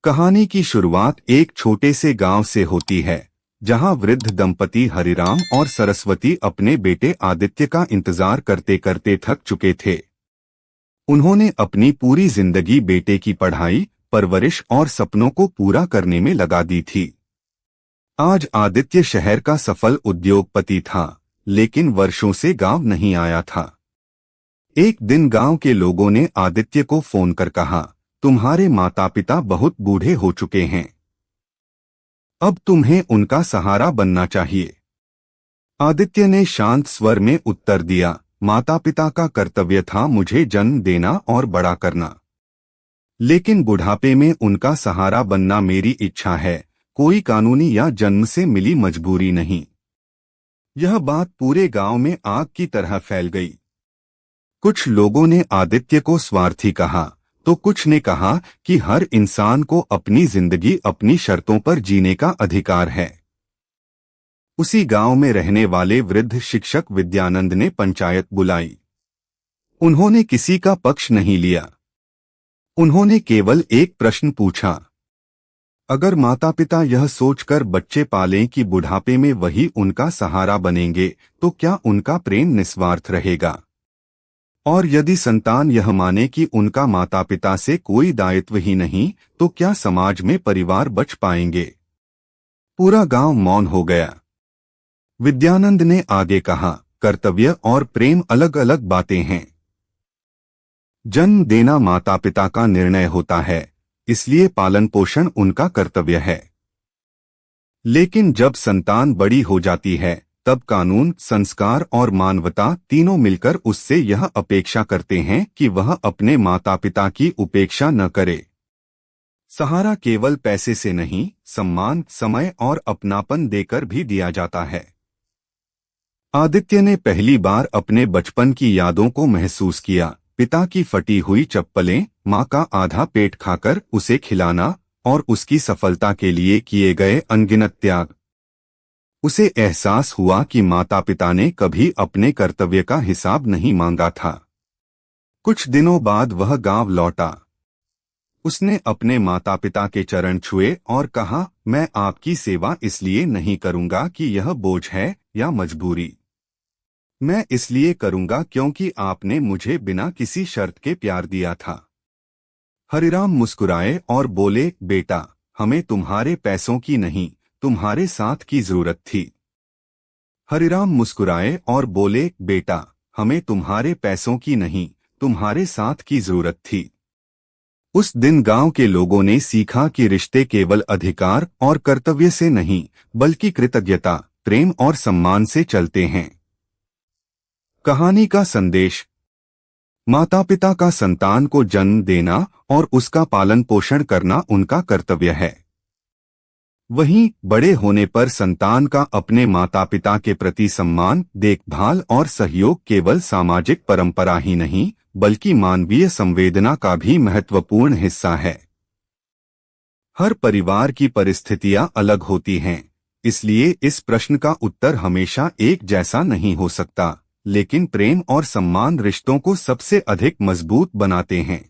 कहानी की शुरुआत एक छोटे से गांव से होती है, जहां वृद्ध दंपति हरिराम और सरस्वती अपने बेटे आदित्य का इंतजार करते करते थक चुके थे। उन्होंने अपनी पूरी जिंदगी बेटे की पढ़ाई, परवरिश और सपनों को पूरा करने में लगा दी थी। आज आदित्य शहर का सफल उद्योगपति था, लेकिन वर्षों से गांव नहीं आया था। एक दिन गांव के लोगों ने आदित्य को फोन कर कहा, तुम्हारे माता पिता बहुत बूढ़े हो चुके हैं, अब तुम्हें उनका सहारा बनना चाहिए। आदित्य ने शांत स्वर में उत्तर दिया, माता पिता का कर्तव्य था मुझे जन्म देना और बड़ा करना, लेकिन बुढ़ापे में उनका सहारा बनना मेरी इच्छा है, कोई कानूनी या जन्म से मिली मजबूरी नहीं। यह बात पूरे गांव में आग की तरह फैल गई। कुछ लोगों ने आदित्य को स्वार्थी कहा, तो कुछ ने कहा कि हर इंसान को अपनी जिंदगी अपनी शर्तों पर जीने का अधिकार है। उसी गांव में रहने वाले वृद्ध शिक्षक विद्यानंद ने पंचायत बुलाई। उन्होंने किसी का पक्ष नहीं लिया। उन्होंने केवल एक प्रश्न पूछा, अगर माता पिता यह सोचकर बच्चे पालें कि बुढ़ापे में वही उनका सहारा बनेंगे, तो क्या उनका प्रेम निस्वार्थ रहेगा? और यदि संतान यह माने कि उनका माता पिता से कोई दायित्व ही नहीं, तो क्या समाज में परिवार बच पाएंगे? पूरा गांव मौन हो गया। विद्यानंद ने आगे कहा, कर्तव्य और प्रेम अलग अलग बातें हैं। जन्म देना माता पिता का निर्णय होता है, इसलिए पालन पोषण उनका कर्तव्य है। लेकिन जब संतान बड़ी हो जाती है, तब कानून, संस्कार और मानवता तीनों मिलकर उससे यह अपेक्षा करते हैं कि वह अपने माता पिता की उपेक्षा न करे। सहारा केवल पैसे से नहीं, सम्मान, समय और अपनापन देकर भी दिया जाता है। आदित्य ने पहली बार अपने बचपन की यादों को महसूस किया। पिता की फटी हुई चप्पलें, माँ का आधा पेट खाकर उसे खिलाना और उसकी सफलता के लिए किए गए अनगिनत त्याग। उसे एहसास हुआ कि माता पिता ने कभी अपने कर्तव्य का हिसाब नहीं मांगा था। कुछ दिनों बाद वह गांव लौटा। उसने अपने माता पिता के चरण छुए और कहा, मैं आपकी सेवा इसलिए नहीं करूंगा कि यह बोझ है या मजबूरी। मैं इसलिए करूंगा क्योंकि आपने मुझे बिना किसी शर्त के प्यार दिया था। हरिराम मुस्कुराए और बोले, बेटा, हमें तुम्हारे पैसों की नहीं, तुम्हारे साथ की जरूरत थी। हरिराम मुस्कुराए और बोले, बेटा, हमें तुम्हारे पैसों की नहीं, तुम्हारे साथ की जरूरत थी। उस दिन गांव के लोगों ने सीखा कि रिश्ते केवल अधिकार और कर्तव्य से नहीं, बल्कि कृतज्ञता, प्रेम और सम्मान से चलते हैं। कहानी का संदेश: माता पिता का संतान को जन्म देना और उसका पालन पोषण करना उनका कर्तव्य है। वहीं बड़े होने पर संतान का अपने माता पिता के प्रति सम्मान, देखभाल और सहयोग केवल सामाजिक परंपरा ही नहीं, बल्कि मानवीय संवेदना का भी महत्वपूर्ण हिस्सा है। हर परिवार की परिस्थितियां अलग होती हैं, इसलिए इस प्रश्न का उत्तर हमेशा एक जैसा नहीं हो सकता, लेकिन प्रेम और सम्मान रिश्तों को सबसे अधिक मजबूत बनाते हैं।